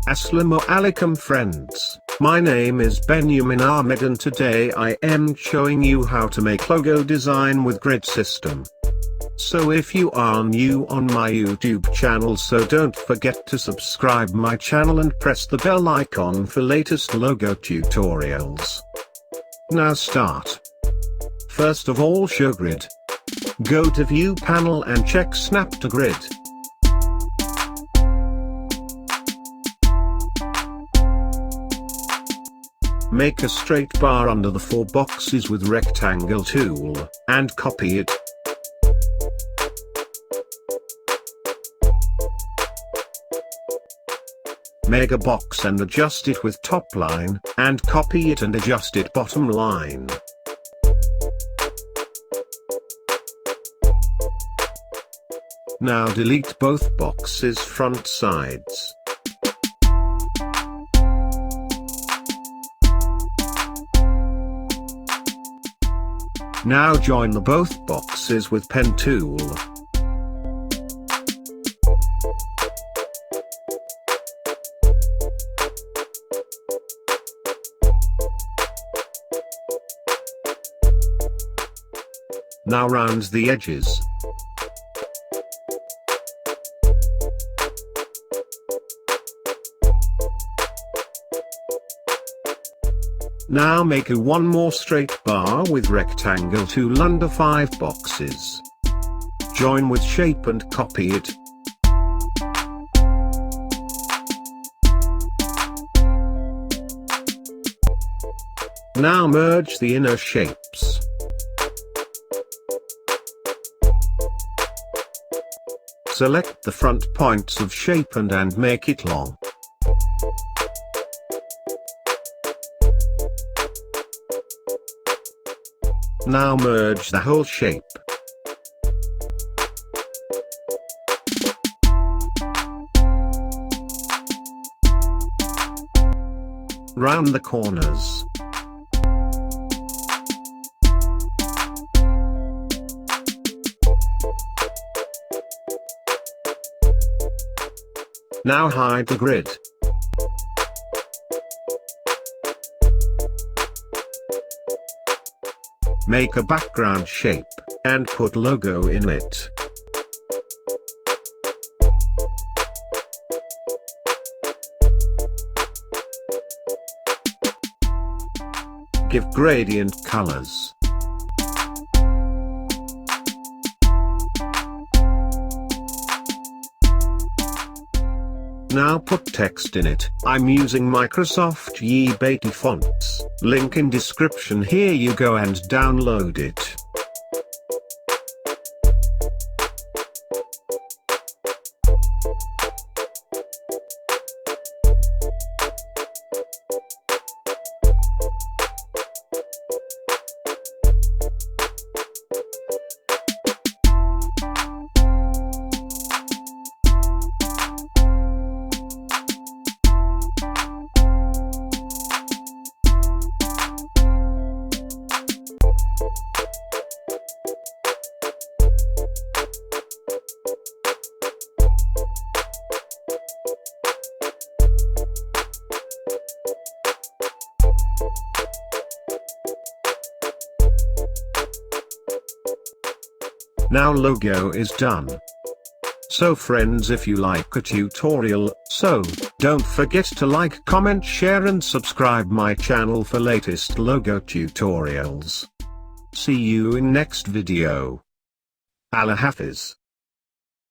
Assalamu alaikum friends, my name is Benjamin Ahmed and today I am showing you how to make logo design with grid system. So if you are new on my YouTube channel, so don't forget to subscribe my channel and press the bell icon for latest logo tutorials. Now start. First of all, show grid. Go to view panel and check snap to grid. Make a straight bar under the 4 boxes with rectangle tool, and copy it. Make a box and adjust it with top line, and copy it and adjust it bottom line. Now delete both boxes' front sides. Now join the both boxes with pen tool. Now round the edges. Now make one more straight bar with rectangle tool under 5 boxes. Join with shape and copy it. Now merge the inner shapes. Select the front points of shape and make it long. Now merge the whole shape. Round the corners. Now hide the grid. Make a background shape, and put logo in it. Give gradient colors. Now put text in it. I'm using Microsoft Ye-Beti fonts. Link in description. Here you go and download it. Now logo is done. So friends, if you like a tutorial, so don't forget to like, comment, share and subscribe my channel for latest logo tutorials. See you in next video. Allah Hafiz.